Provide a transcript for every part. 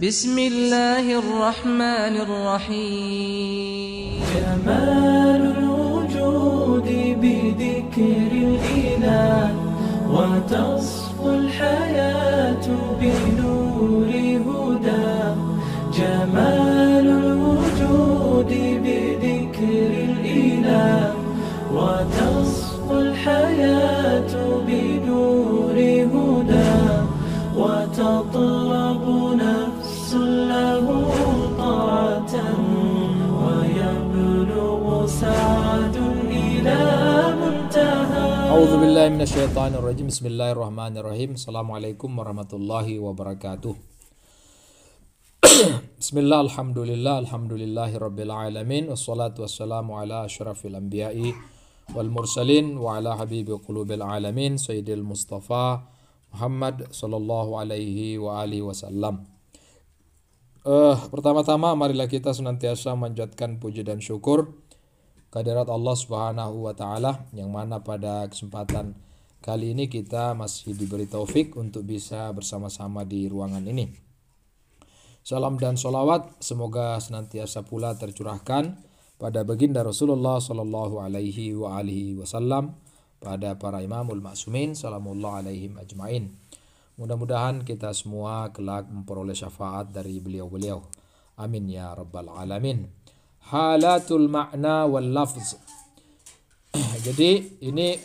بسم الله الرحمن الرحيم جمال الوجود بذكر الإله وتصفو الحياة بنور هدى جمال الوجود بذكر الإله وتصفو الحياة بنور هدى وتطلب نفس له طاعة ويبلغ سعد إلى منتهى. أعوذ بالله من الشيطان الرجيم. بسم الله الرحمن الرحيم. Assalamualaikum warahmatullahi wabarakatuh. Bismillah, alhamdulillahi rabbil alamin. Wassalatu wassalamu ala asyrafil anbiya'i wal mursalin wa ala habibi qulubil alamin Sayyidil Mustafa Muhammad sallallahu alaihi wa alihi wasallam. Pertama-tama marilah kita senantiasa manjatkan puji dan syukur kehadirat Allah Subhanahu wa taala, yang mana pada kesempatan kali ini kita masih diberi taufik untuk bisa bersama-sama di ruangan ini. Salam dan sholawat semoga senantiasa pula tercurahkan pada baginda Rasulullah sallallahu alaihi wa alihi wasallam, pada para imamul ma'sumin salamullah alaihim ajmain. Mudah-mudahan kita semua kelak memperoleh syafaat dari beliau-beliau. Amin ya rabbal alamin. Halatul ma'na wal lafz. Jadi ini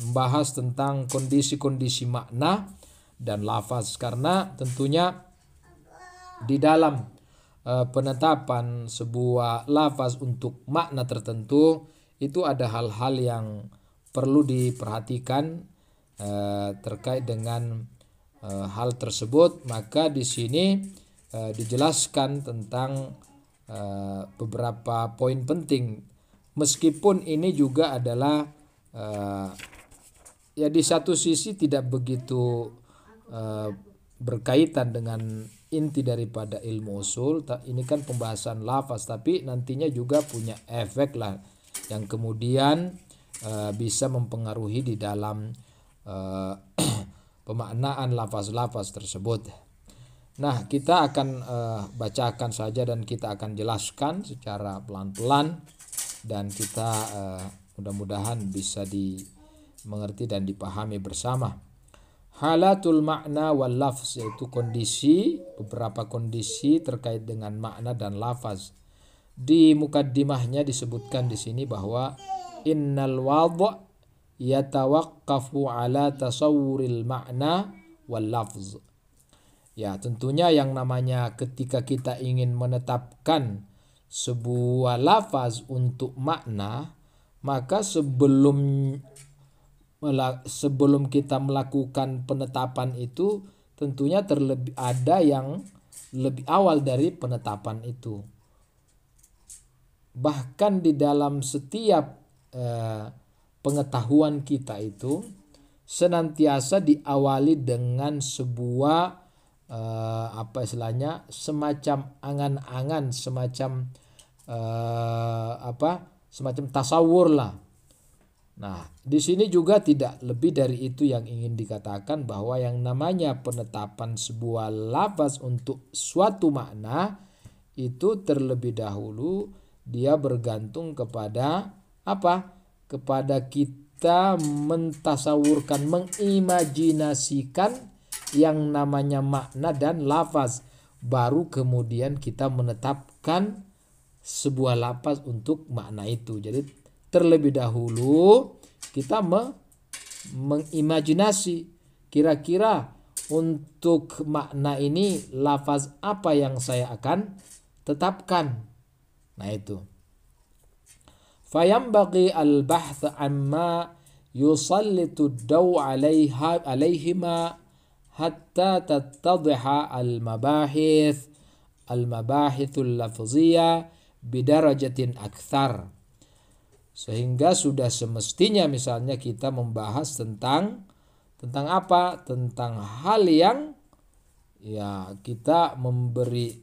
membahas tentang kondisi-kondisi makna dan lafaz, karena tentunya di dalam penetapan sebuah lafaz untuk makna tertentu itu ada hal-hal yang perlu diperhatikan terkait dengan hal tersebut. Maka di sini dijelaskan tentang beberapa poin penting, meskipun ini juga adalah ya di satu sisi tidak begitu berkaitan dengan inti daripada ilmu usul. Ini kan pembahasan lafaz, tapi nantinya juga punya efek lah yang kemudian bisa mempengaruhi di dalam pemaknaan lafaz-lafaz tersebut. Nah, kita akan bacakan saja dan kita akan jelaskan secara pelan-pelan, dan kita mudah-mudahan bisa dimengerti dan dipahami bersama. Halatul makna wal lafz, yaitu beberapa kondisi terkait dengan makna dan lafaz. Di mukaddimahnya disebutkan di sini bahwa innal wadh' yatawaqqafu ala tasawwuril ma'na wal lafz. Ya, tentunya yang namanya ketika kita ingin menetapkan sebuah lafaz untuk makna, maka sebelum kita melakukan penetapan itu tentunya ada yang lebih awal dari penetapan itu. Bahkan di dalam setiap pengetahuan kita itu senantiasa diawali dengan sebuah semacam angan-angan, semacam tasawur lah. Nah, di sini juga tidak lebih dari itu yang ingin dikatakan, bahwa yang namanya penetapan sebuah lafaz untuk suatu makna itu terlebih dahulu dia bergantung kepada apa? Kepada kita mentasawurkan, mengimajinasikan yang namanya makna dan lafaz, baru kemudian kita menetapkan sebuah lafaz untuk makna itu. Jadi terlebih dahulu kita mengimajinasi kira-kira untuk makna ini lafaz apa yang saya akan tetapkan. Nah itu. Fayambaghi al-bahth amma yusallitu ad-daw 'alaihima hatta tattadhiha al-mabahithul lafziyah bidarajatin akthar. Sehingga sudah semestinya misalnya kita membahas tentang apa? Tentang hal yang ya kita memberi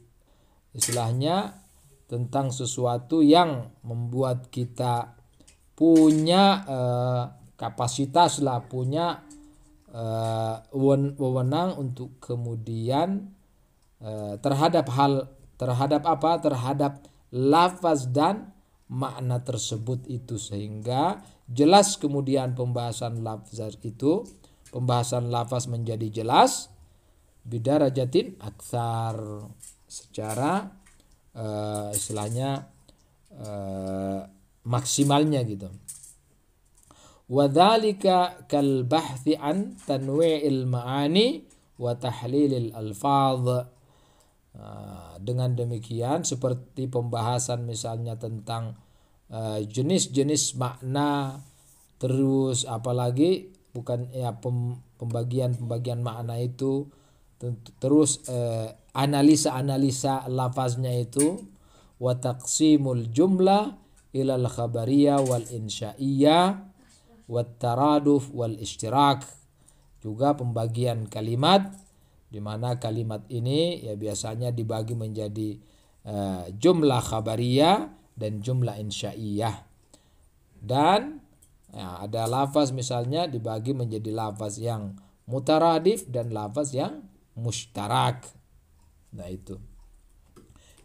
istilahnya tentang sesuatu yang membuat kita punya kapasitas lah, punya wewenang untuk kemudian terhadap lafaz dan makna tersebut itu, sehingga jelas kemudian pembahasan lafaz menjadi jelas bidarajatin aktsar, secara istilahnya maksimalnya gitu. Wadzalika kal bahthi an tanwi'il ma'ani wa tahlilil alfadh. Dengan demikian seperti pembahasan misalnya tentang jenis-jenis makna, terus apalagi pembagian makna itu, terus analisa lafaznya itu, wa taqsimul jumlah ilal khabariyah wal insya'iyah wat taraduf wal ishtirak. Juga pembagian kalimat, di mana kalimat ini ya biasanya dibagi menjadi jumlah khabariyah dan jumlah insya'iyah. Dan ya, ada lafaz misalnya dibagi menjadi lafaz yang mutaradif dan lafaz yang mushtarak. Nah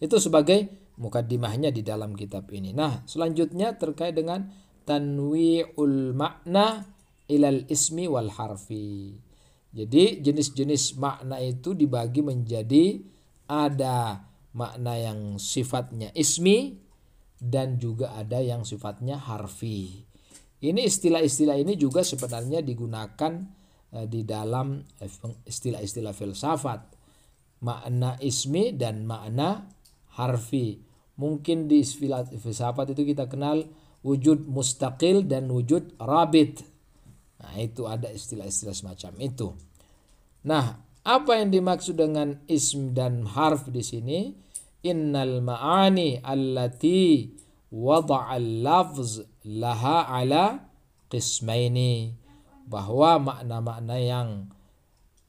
itu sebagai mukaddimahnya di dalam kitab ini. Nah, selanjutnya terkait dengan tanwi'ul makna ilal ismi wal harfi. Jadi jenis-jenis makna itu dibagi menjadi ada makna yang sifatnya ismi dan juga ada yang sifatnya harfi. Ini istilah-istilah ini juga sebenarnya digunakan di dalam istilah-istilah filsafat. Makna ismi dan makna harfi. Mungkin di istilah filsafat itu kita kenal wujud mustaqil dan wujud rabit. Nah, itu ada istilah-istilah semacam itu. Nah, apa yang dimaksud dengan ism dan harf di sini? Innal ma'ani allati wada'al lafz laha ala qismaini. Bahwa makna-makna yang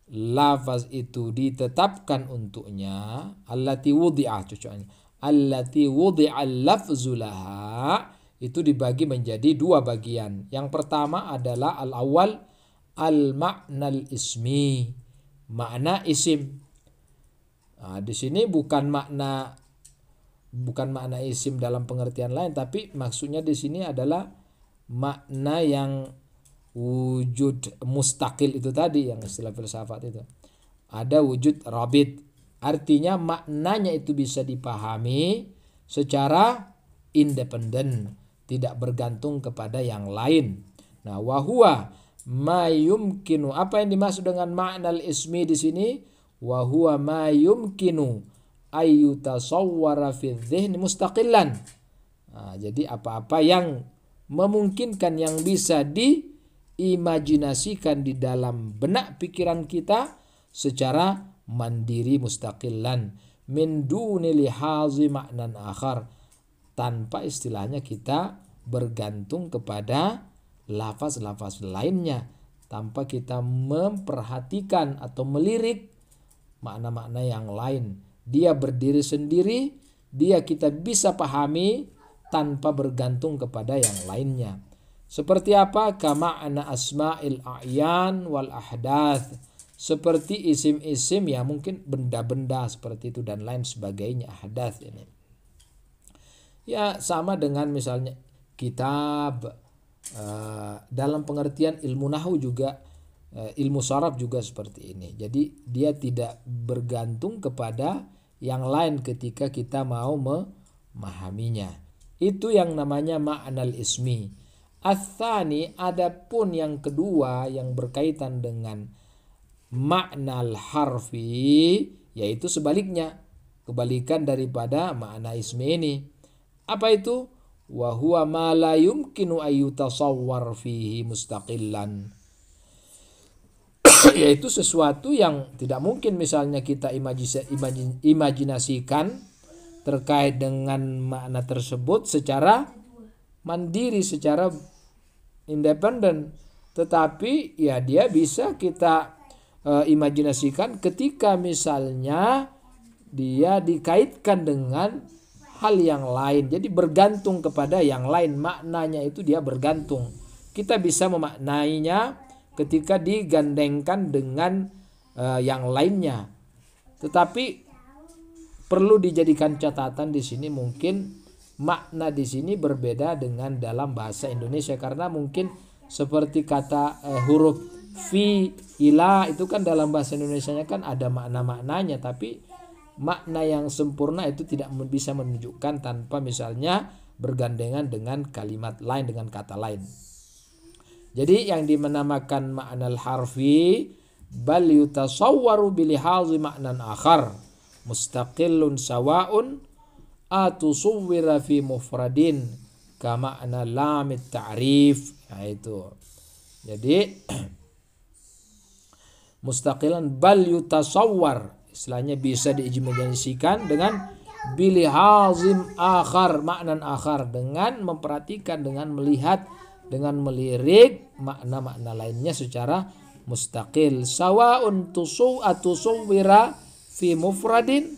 lafaz itu ditetapkan untuknya, allati wudi'ah, cocoknya allati wudi'al lafzu laha, itu dibagi menjadi dua bagian. Yang pertama adalah al-awwal al-ma'nal ismi, makna isim. Nah, di sini bukan makna isim dalam pengertian lain, tapi maksudnya di sini adalah makna yang wujud mustaqil itu tadi, yang istilah filsafat itu. Ada wujud rabit, artinya maknanya itu bisa dipahami secara independen, tidak bergantung kepada yang lain. Nah, wahwa ma yumkinu, apa yang dimaksud dengan makna ismi di sini? Wahwa ma yumkinu ayyutasawwara fi dzihni mustaqillan. Nah, jadi apa-apa yang memungkinkan, yang bisa diimajinasikan di dalam benak pikiran kita secara mandiri mustaqillan min duni lihazi maknan akhar, tanpa istilahnya kita bergantung kepada lafaz-lafaz lainnya, tanpa kita memperhatikan atau melirik makna-makna yang lain. Dia berdiri sendiri, dia kita bisa pahami tanpa bergantung kepada yang lainnya. Seperti apa? Kama ana asma'il a'yan wal ahdath, seperti isim-isim ya, mungkin benda-benda seperti itu dan lain sebagainya. Ahdath ini ya sama dengan misalnya kitab, dalam pengertian ilmu nahwu juga, ilmu sharaf juga seperti ini. Jadi dia tidak bergantung kepada yang lain ketika kita mau memahaminya. Itu yang namanya ma'nal ismi. Ats-tsani, adapun yang kedua yang berkaitan dengan ma'nal harfi, yaitu sebaliknya, kebalikan daripada makna ismi ini. Apa itu? Wa huwa ma la yumkinu ayyutasawwar fihi mustaqillan. Yaitu sesuatu yang tidak mungkin misalnya kita imajinasikan terkait dengan makna tersebut secara mandiri, secara independen. Tetapi ya dia bisa kita imajinasikan ketika misalnya dia dikaitkan dengan hal yang lain, jadi bergantung kepada yang lain, maknanya itu dia bergantung. Kita bisa memaknainya ketika digandengkan dengan yang lainnya. Tetapi perlu dijadikan catatan di sini, mungkin makna di sini berbeda dengan dalam bahasa Indonesia, karena mungkin seperti kata huruf fi, ila itu kan dalam bahasa Indonesianya kan ada makna-maknanya, tapi makna yang sempurna itu tidak bisa menunjukkan tanpa misalnya bergandengan dengan kalimat lain, dengan kata lain. Jadi yang dinamakan makna harfi bal yutasawwaru bilihazi maknan akhar mustaqillun sawa'un atusawwira fi mufradin ka makna lamit ta'rif. Nah itu. Jadi mustaqilan bal yutasawwar, istilahnya bisa diimajinasikan dengan bilihazim akhar, maknan akhar, dengan memperhatikan, dengan melihat, dengan melirik makna-makna lainnya secara mustaqil. Sawa'un tusawwira fi mufradin,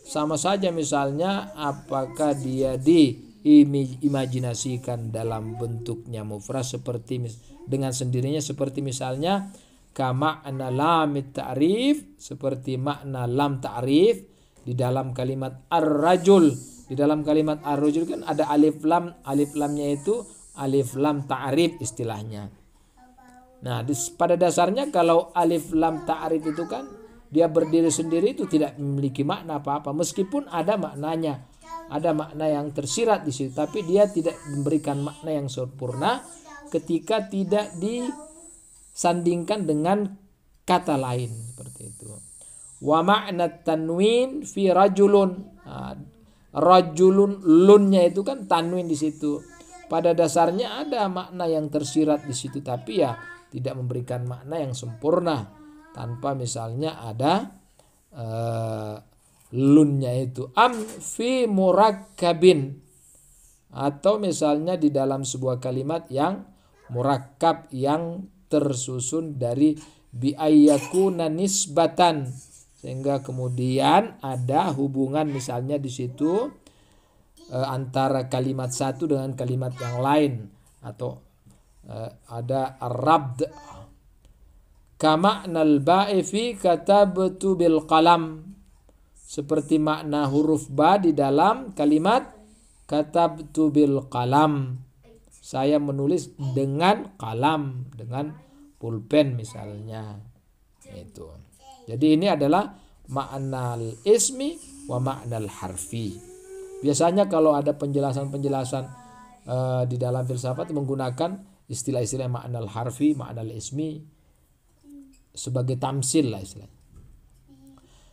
sama saja misalnya apakah dia diimajinasikan dalam bentuknya mufrad seperti dengan sendirinya, seperti misalnya ka makna lamit ta'rif, seperti makna lam ta'rif di dalam kalimat ar-rajul. Di dalam kalimat ar-rajul kan ada alif lam, alif lamnya itu alif lam ta'rif istilahnya. Nah, pada dasarnya kalau alif lam ta'rif itu kan dia berdiri sendiri, itu tidak memiliki makna apa-apa, meskipun ada maknanya, ada makna yang tersirat di situ, tapi dia tidak memberikan makna yang sempurna ketika tidak disandingkan dengan kata lain seperti itu. Wa makna tanwin fi rajulun, rajulun, lunnya itu kan tanwin di situ. Pada dasarnya ada makna yang tersirat di situ, tapi ya tidak memberikan makna yang sempurna tanpa misalnya ada lunnya itu. Am fi murakkabin, atau misalnya di dalam sebuah kalimat yang murakkab, yang tersusun dari bi ayyakuna nisbatan, sehingga kemudian ada hubungan misalnya di situ antara kalimat satu dengan kalimat yang lain, atau ada ar-rabd kama nal ba'i fi katabtu bil qalam, seperti makna huruf ba di dalam kalimat katabtu bil qalam, saya menulis dengan kalam, dengan pulpen misalnya. Itu. Jadi ini adalah maknal ismi wa maknal harfi. Biasanya kalau ada penjelasan-penjelasan di dalam filsafat menggunakan istilah-istilah maknal harfi, maknal ismi sebagai tamsil lah istilahnya.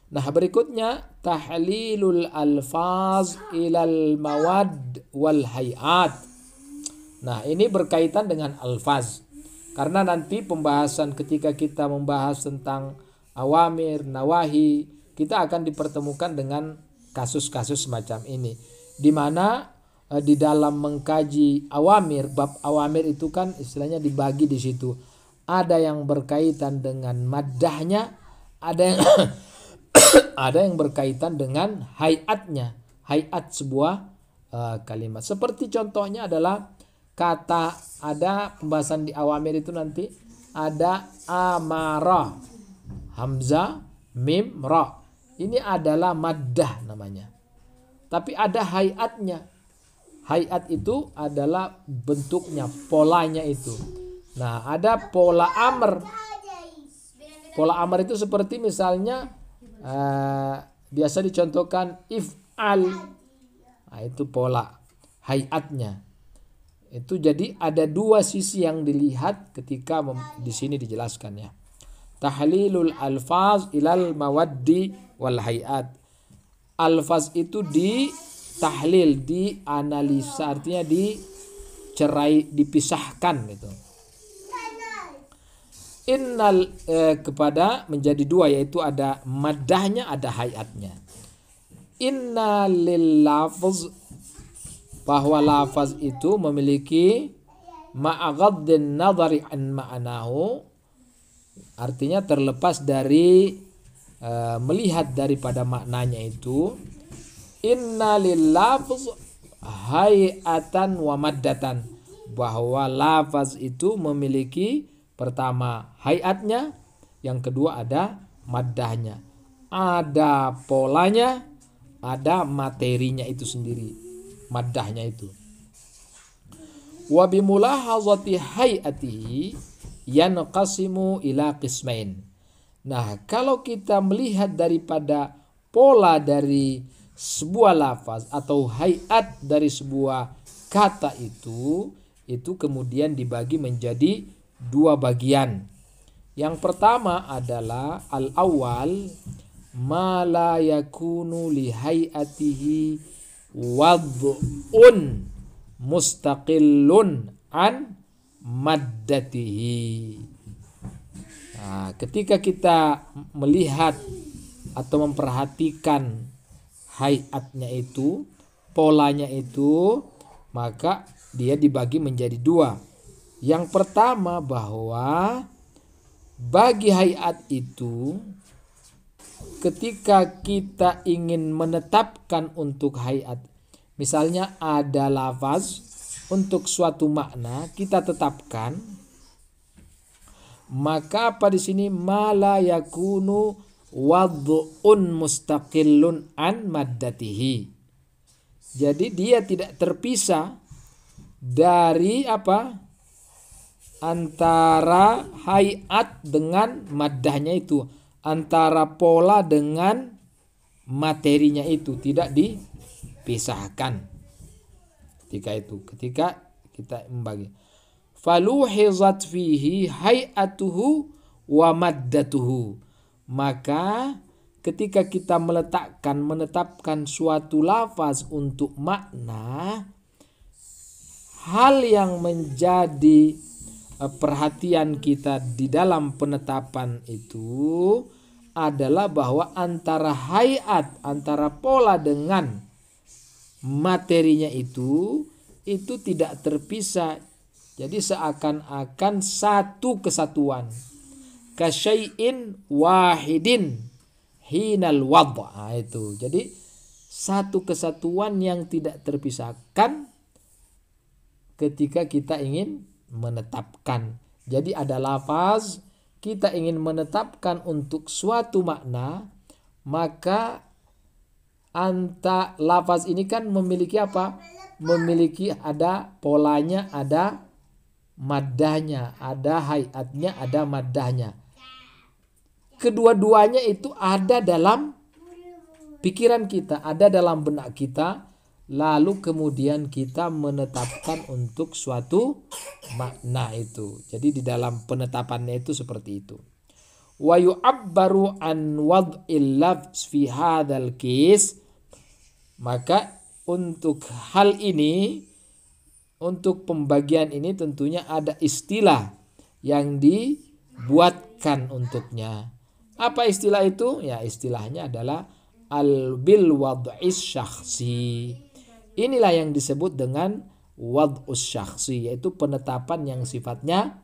Nah, berikutnya tahlilul alfaz ilal mawad wal hayat. Nah, ini berkaitan dengan alfaz. Karena nanti pembahasan ketika kita membahas tentang awamir, nawahi, kita akan dipertemukan dengan kasus-kasus semacam ini, di mana di dalam mengkaji awamir, bab awamir itu kan istilahnya dibagi di situ. Ada yang berkaitan dengan maddahnya, ada yang ada yang berkaitan dengan hayatnya, hayat sebuah kalimat. Seperti contohnya adalah kata, ada pembahasan di awamir itu nanti ada amara, hamzah, mim, ra. Ini adalah maddah namanya. Tapi ada hayatnya. Hayat itu adalah bentuknya, polanya itu. Nah, ada pola amr. Pola amr itu seperti misalnya biasa dicontohkan if'al. Nah, itu pola hayatnya. Itu jadi ada dua sisi yang dilihat ketika di sini dijelaskan ya. Tahlilul alfaz ilal mawaddi wal hayat. Alfaz itu ditahlil, dianalisa, artinya dicerai, dipisahkan gitu. Innal kepada menjadi dua, yaitu ada maddahnya, ada hayatnya. Inna lil lafz, bahwa lafaz itu memiliki ma'aghaddin nadhari an ma'anahu, artinya terlepas dari melihat daripada maknanya itu. Inna lil lafz hayatan wa maddatan, bahwa lafaz itu memiliki pertama hayatnya, yang kedua ada maddahnya, ada polanya, ada materinya itu sendiri, maddahnya itu. Wa bimulahazati hayatihi yanqasimu ila qismain. Nah, kalau kita melihat daripada pola dari sebuah lafaz atau hayat dari sebuah kata itu kemudian dibagi menjadi dua bagian. Yang pertama adalah al-awwal ma la yakunu li hayatihi wad'un mustaqillun an maddatihi. Nah, ketika kita melihat atau memperhatikan hayatnya itu, polanya itu, maka dia dibagi menjadi dua. Yang pertama bahwa bagi hayat itu, ketika kita ingin menetapkan untuk hayat, misalnya ada lafaz untuk suatu makna kita tetapkan, maka apa di sini mala yakunu wad'un mustaqillun an maddatihi. Jadi dia tidak terpisah dari apa? Antara hayat dengan maddahnya itu, antara pola dengan materinya itu tidak dipisahkan. Ketika kita membagi, faluhizat fihi hayatuhu wa maddatuhu. Maka ketika kita menetapkan suatu lafaz untuk makna, hal yang menjadi perhatian kita di dalam penetapan itu adalah bahwa antara hayat, antara pola dengan materinya itu tidak terpisah. Jadi seakan-akan satu kesatuan. Kasyai'in wahidin hinal wad'a, itu. Jadi satu kesatuan yang tidak terpisahkan ketika kita ingin menetapkan. Jadi ada lafaz, kita ingin menetapkan untuk suatu makna, maka lafaz ini kan memiliki apa? Memiliki ada polanya, ada maddahnya, ada hayatnya, ada maddahnya. Kedua-duanya itu ada dalam pikiran kita, ada dalam benak kita, lalu kemudian kita menetapkan untuk suatu makna itu. Jadi di dalam penetapannya itu seperti itu. Wa yu'abbaru an wad'il lafz fi hadzal qis. Maka untuk hal ini, untuk pembagian ini tentunya ada istilah yang dibuatkan untuknya. Apa istilah itu? Ya, istilahnya adalah al-bil wad'is syakhsi. Inilah yang disebut dengan wad'us syakhsi, yaitu penetapan yang sifatnya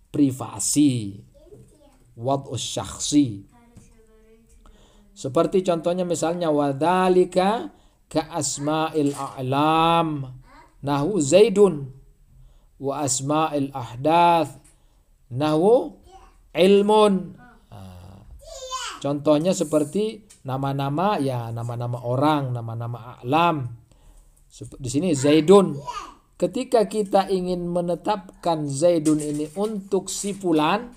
privasi. Wad'us syakhsi. Seperti contohnya misalnya wadzalika ka asma'il a'lam nahu zaidun wa asma'il ahdath nahu ilmun. Contohnya seperti nama-nama, ya nama-nama orang, nama-nama a'lam. Di sini zaidun. Ketika kita ingin menetapkan zaidun ini untuk si fulan,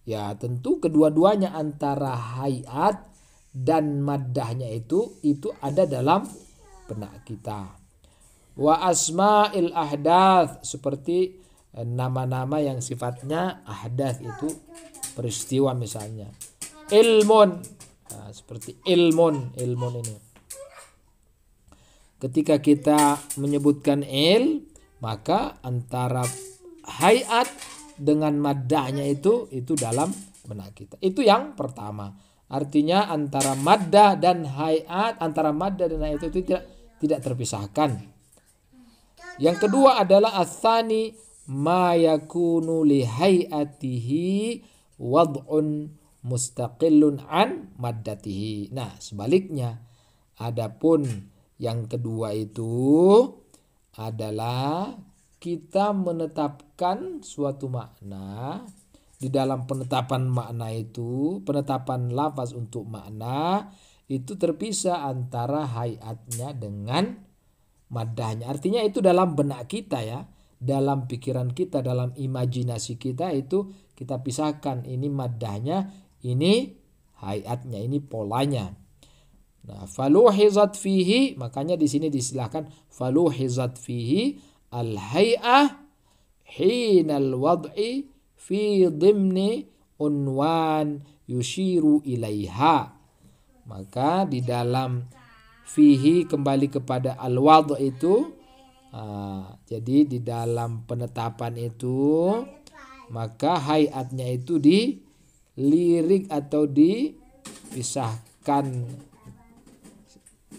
ya tentu kedua-duanya antara hayat dan maddahnya itu ada dalam benak kita. Wa asma'il ahdath, seperti nama-nama yang sifatnya ahdath, itu peristiwa misalnya. Ilmun, nah, seperti ilmun ini. Ketika kita menyebutkan maka antara hayat dengan maddahnya itu dalam benak kita. Itu yang pertama. Artinya antara maddah dan hayat, antara maddah dan hayat itu tidak terpisahkan. Yang kedua adalah atsani ma yakunu li hayatihi wad'un mustaqillun an maddatihi. Nah, sebaliknya, adapun yang kedua itu adalah kita menetapkan suatu makna. Di dalam penetapan makna itu, penetapan lafaz untuk makna itu terpisah antara hayatnya dengan maddahnya. Artinya itu dalam benak kita ya, dalam pikiran kita, dalam imajinasi kita itu kita pisahkan, ini maddahnya, ini hayatnya, ini polanya. Nah, faluhizat fihi, makanya di sini disilahkan faluhizat fihi al-hay'ah hinal wad'i fi dhimni unwan yushiru ilaiha. Maka di dalam fihi kembali kepada al-wad' itu, jadi di dalam penetapan itu maka hayatnya itu dilirik atau dipisahkan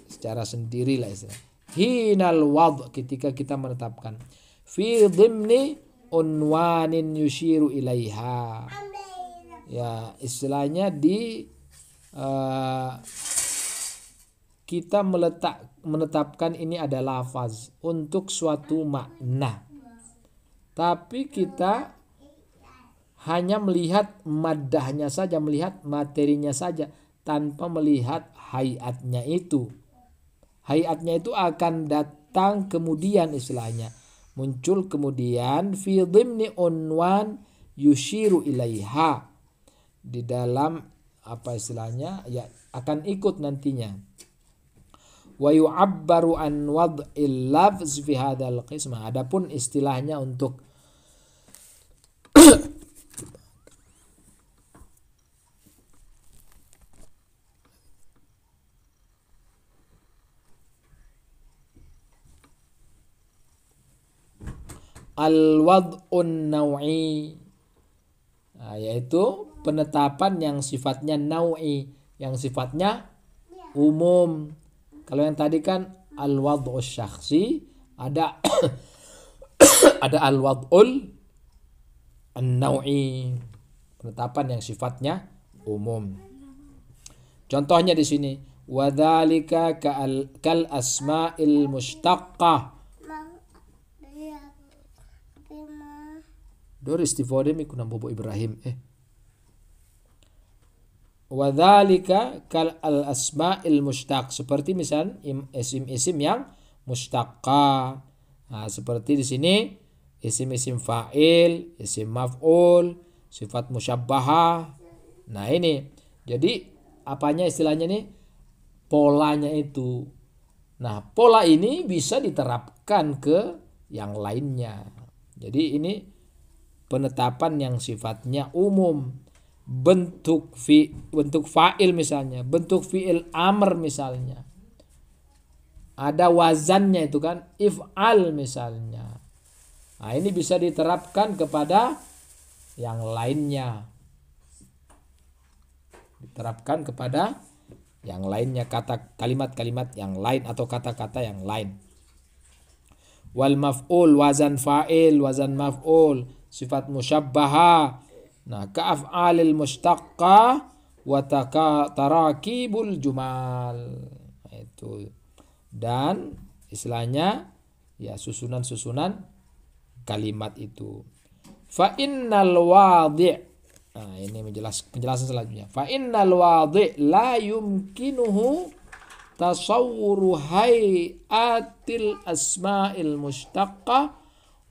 secara sendiri lah istilah. Hinal wad', ketika kita menetapkan, fi dhimni unwanin yushiru ilaiha, ya istilahnya kita menetapkan ini ada lafaz untuk suatu makna, tapi kita hanya melihat maddahnya saja, melihat materinya saja, tanpa melihat hayatnya itu. Hayatnya itu akan datang kemudian, istilahnya muncul kemudian fi dhimni unwan yushiru ilaiha, di dalam apa istilahnya ya akan ikut nantinya. Wa yu'abbaru an wad'il lafz fi hadzal qism. Adapun istilahnya untuk al-wad'un naw'i, yaitu penetapan yang sifatnya naw'i, yang sifatnya umum. Kalau yang tadi kan al-wad'us syakhsi, ada ada al-wad'ul an-naw'i, penetapan yang sifatnya umum. Contohnya di sini, wadzalika kal asma'il mushtaqqah. Dor istifade mi kuna bobo Ibrahim Wadzalika kal al asma'il mushtaq, seperti misal isim-isim yang mushtaqah. Nah, seperti di sini isim-isim fa'il, isim maf'ul, sifat musyabbahah. Nah, ini. Jadi apanya istilahnya nih? Polanya itu. Nah, pola ini bisa diterapkan ke yang lainnya. Jadi ini penetapan yang sifatnya umum. Bentuk fa'il misalnya, bentuk fi'il amr misalnya, ada wazannya itu kan, if'al misalnya. Nah, ini bisa diterapkan kepada yang lainnya, diterapkan kepada yang lainnya, kalimat-kalimat yang lain atau kata-kata yang lain. Wal maf'ul, wazan fa'il, wazan maf'ul, sifat musyabbaha. Nah, ka'af'alil mushtaqqah wa tarakibul jumal. Itu. Dan istilahnya ya susunan-susunan kalimat itu. Fa innal wadi'. Nah, ini penjelasan selanjutnya. Fa innal wadi' la yumkinuhu tasawwuru hay'atil asma'il mushtaqqah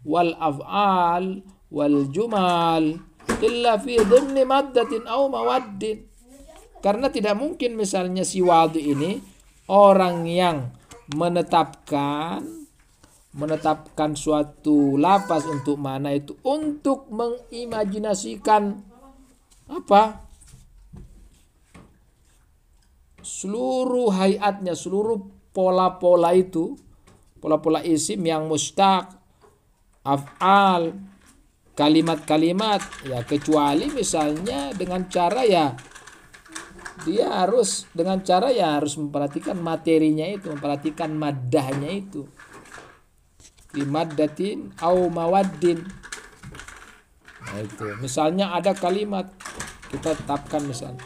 wal af'al wal jumal illa fi dhimni maddatin aw mawaddin. Karena tidak mungkin misalnya si wadi ini, orang yang menetapkan suatu lafaz untuk mana itu, untuk mengimajinasikan apa? Seluruh hayatnya, seluruh pola-pola itu, pola-pola isim yang mustaq, af'al, kalimat-kalimat, ya kecuali misalnya dengan cara ya dia harus dengan cara ya harus memperhatikan materinya itu, memperhatikan maddahnya itu, di maddatin au mawaddin. Nah, itu misalnya ada kalimat kita tetapkan misalnya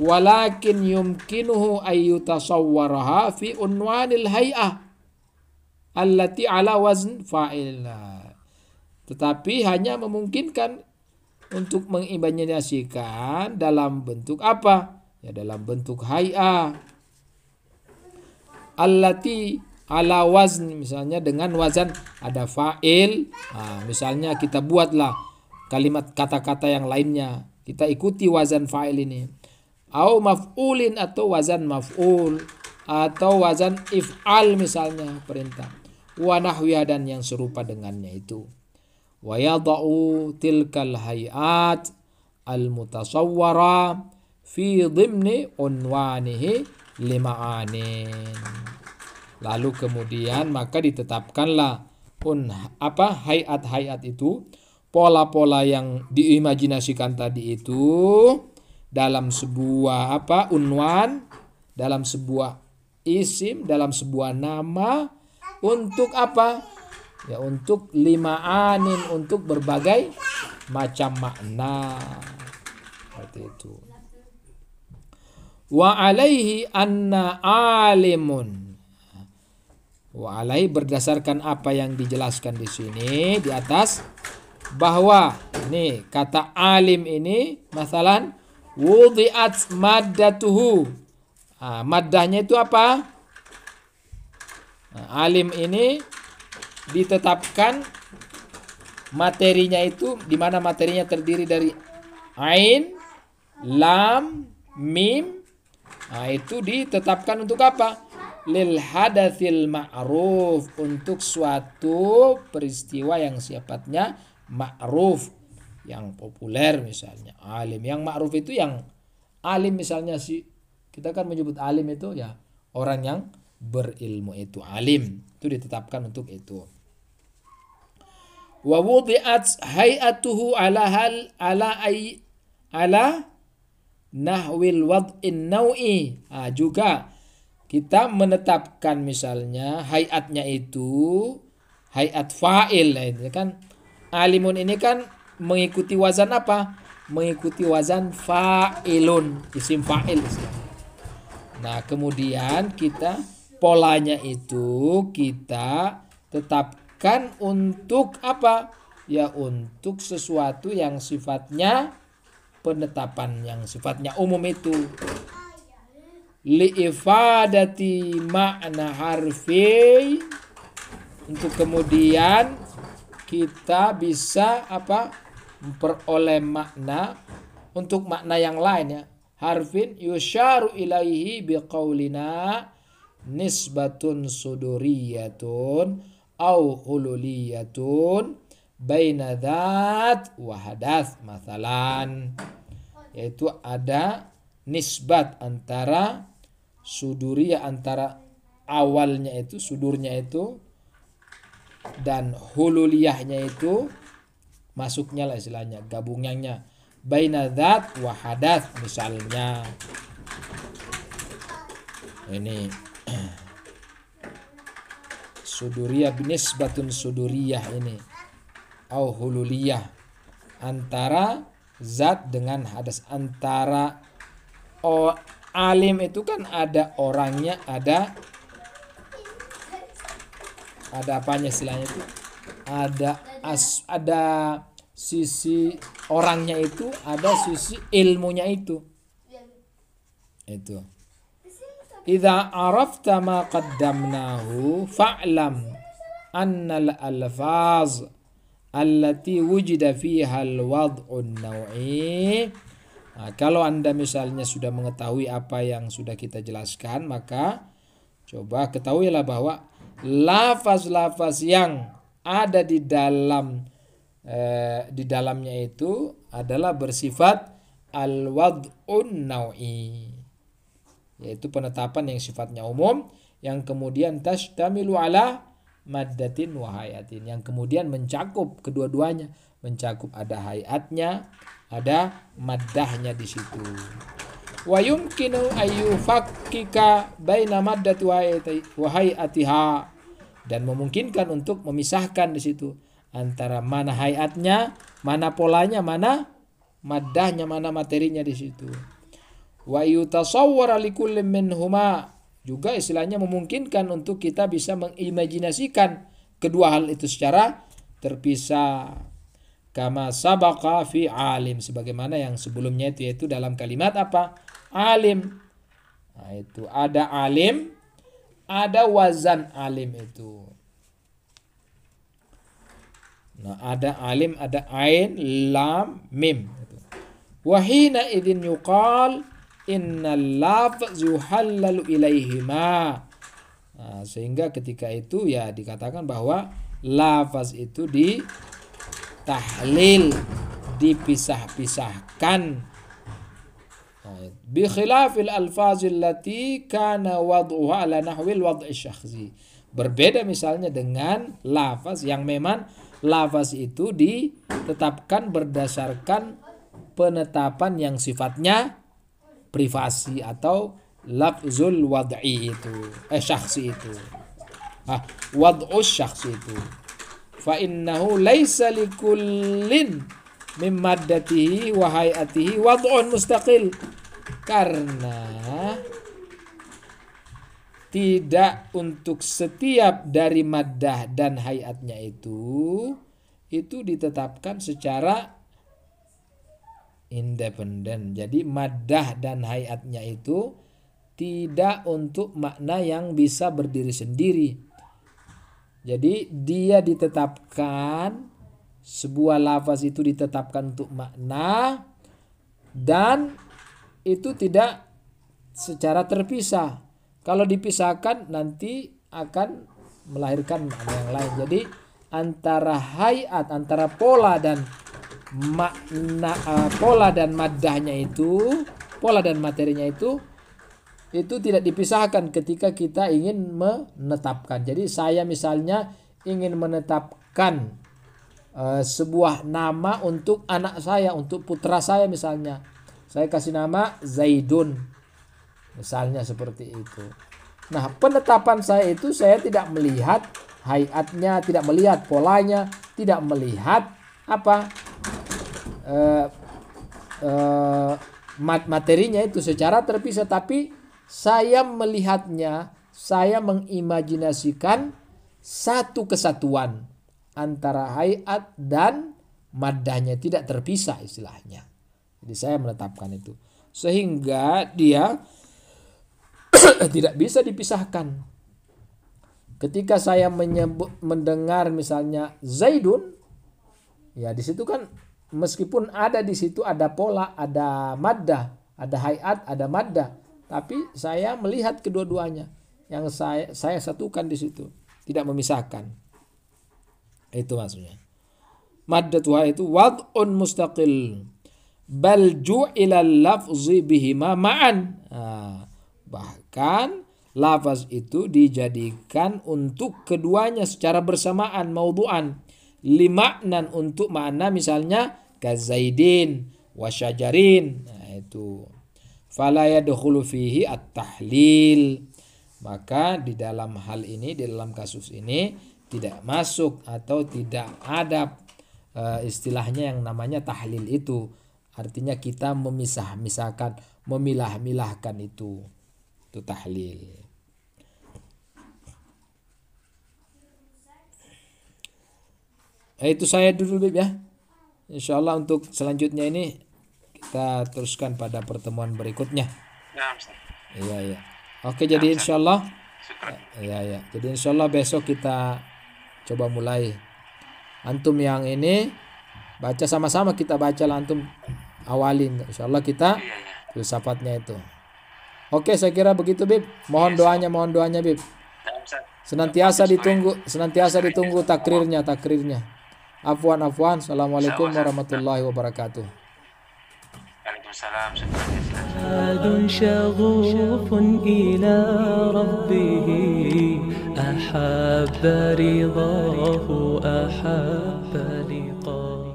walakin yumkinuhu ayyutasawwaraha fi unwanil hay'ah allati ala wazn fa'il. Tetapi hanya memungkinkan untuk mengimajinasikan dalam bentuk apa? Ya dalam bentuk hay'ah allati ala wazni, misalnya dengan wazan ada fa'il. Misalnya kita buatlah kalimat kata-kata yang lainnya, kita ikuti wazan fa'il ini. Au maf'ulin, atau wazan maf'ul, atau wazan if'al misalnya perintah. Wa nahwiha, dan yang serupa dengannya itu. Wa yada'u tilkal hayat al-mutasawwara fi dhimni unwanihi lima'anin. Lalu kemudian maka ditetapkanlah hayat-hayat itu, pola-pola yang diimajinasikan tadi itu dalam sebuah unwan, dalam sebuah isim, dalam sebuah nama, untuk ya untuk lima'anin, untuk berbagai macam makna. Seperti itu. Wa alaihi anna alimun. Wa alaihi, berdasarkan apa yang dijelaskan di sini di atas, bahwa ini kata alim ini masalan wudi'at maddatuhu. Maddahnya itu apa? Alim ini ditetapkan materinya itu, di mana materinya terdiri dari ain, lam, mim. Itu ditetapkan untuk apa? Lil hadatsil ma'ruf, untuk suatu peristiwa yang sifatnya ma'ruf, yang populer. Misalnya alim, yang ma'ruf itu yang alim, misalnya kita kan menyebut alim itu ya orang yang berilmu, itu alim, itu ditetapkan untuk itu. Wa wudi'at hay'atuhu ala nahwil wad'in naw'i. Juga kita menetapkan misalnya hayatnya itu hayat fa'il. Ini kan alimun ini kan mengikuti wazan apa? Mengikuti wazan fa'ilun, isim fa'il. Nah, kemudian kita polanya itu kita tetapkan untuk apa? Ya untuk sesuatu yang sifatnya penetapan yang sifatnya umum itu. Li'ifadati makna harfi, untuk kemudian kita bisa memperoleh makna untuk makna yang lain ya. Harfin yusyaru ilaihi biqaulina nisbatun suduriyatun au hululiyatun baina dzat wa hadath masalan, yaitu ada nisbat antara suduriyah, antara awalnya itu sudurnya itu, dan hululiyahnya itu masuknya lah istilahnya, gabungannya baina dzat wa hadath. Misalnya ini suduriyah binisbatun suduriyah ini au hululiyah, antara zat dengan hadas, antara alim itu kan ada orangnya, ada apanya istilahnya itu, ada sisi orangnya itu, ada sisi ilmunya itu. Idza arafta ma qaddamnahu fa'lam annal alfaz allati wujida fiha al-wad'un naw'i. Kalau Anda misalnya sudah mengetahui apa yang sudah kita jelaskan, maka coba ketahuilah bahwa lafaz-lafaz yang ada di dalamnya itu adalah bersifat al-wad'un naw'i, yaitu penetapan yang sifatnya umum, yang kemudian tashtamilu ala maddatin wa hayatin, yang kemudian mencakup kedua-duanya, mencakup ada hayatnya, ada maddahnya di situ. Wa yumkinu ayyufakkika baina maddati wa hayatiha, dan memungkinkan untuk memisahkan di situ antara mana hayatnya, mana polanya, mana maddahnya, mana materinya di situ. Wa yutasawwara likullin minhuma, juga istilahnya memungkinkan untuk kita bisa mengimajinasikan kedua hal itu secara terpisah. Kama sabaqa fi alim, sebagaimana yang sebelumnya itu, yaitu dalam kalimat apa? Alim. Nah, itu ada alim, ada wazan alim itu. Nah, ada alim, ada ain, lam, mim. Wahina idin yuqal innal lafz yuhallalu ilaihima. Nah, sehingga ketika itu ya dikatakan bahwa lafaz itu ditahlil, dipisah-pisahkan. Bi khilafil alfazil lati kana wad'uha ala nahwil wad'i syakhsi. Berbeda misalnya dengan lafaz yang memang lafaz itu ditetapkan berdasarkan penetapan yang sifatnya privasi atau lafzul wad'i itu, syakhsi itu. Wad'us syakhsi itu. Fa innahu laisa likullin min maddatihi wa hayatihi wad'un mustaqil. Karena tidak untuk setiap dari maddah dan hayatnya itu ditetapkan secara independen. Jadi maddah dan hayatnya itu tidak untuk makna yang bisa berdiri sendiri. Jadi dia ditetapkan, sebuah lafaz itu ditetapkan untuk makna dan itu tidak secara terpisah. Kalau dipisahkan nanti akan melahirkan makna yang lain. Jadi antara hayat, antara pola dan makna, pola dan maddahnya itu, pola dan materinya itu tidak dipisahkan ketika kita ingin menetapkan. Jadi saya misalnya ingin menetapkan sebuah nama untuk anak saya, untuk putra saya misalnya. Saya kasih nama Zaidun. Misalnya seperti itu. Nah, penetapan saya itu saya tidak melihat hayatnya, tidak melihat polanya, tidak melihat materinya itu secara terpisah, tapi saya melihatnya, saya mengimajinasikan satu kesatuan antara hayat dan maddahnya, tidak terpisah istilahnya. Jadi saya menetapkan itu sehingga dia tidak bisa dipisahkan. Ketika saya mendengar misalnya Zaidun, ya di situ kan meskipun ada di situ ada pola, ada maddah, ada hayat, ada maddah, tapi saya melihat kedua-duanya, yang saya satukan di situ, tidak memisahkan. Itu maksudnya. Maddatuha itu wad'un mustaqil. Bal ju'ila lafzi bihima ma'an. Bahkan lafaz itu dijadikan untuk keduanya secara bersamaan, maudhu'an, limaknan, untuk makna misalnya kazaidin wa syajarin. Nah, itu fala yadkhulu fihi at-tahlil. Maka di dalam hal ini, di dalam kasus ini tidak masuk atau tidak ada istilahnya yang namanya tahlil itu. Artinya kita memisah-misahkan, memilah-milahkan itu tahlil. Itu saya dulu Bib ya. Insyaallah untuk selanjutnya ini kita teruskan pada pertemuan berikutnya. Ya, Ustaz. Iya. Oke, jadi insyaallah. Iya. Jadi insyaallah besok kita coba mulai. Antum yang ini baca sama-sama, kita baca lah, antum awalin. Insyaallah kita filsafatnya itu. Oke, saya kira begitu Bib. Mohon doanya Bib. Senantiasa ditunggu takrirnya. Afwan. Assalamualaikum warahmatullahi wabarakatuh. Waalaikumsalam. شغوف إلى ربه أحب رضاه أحب لقاه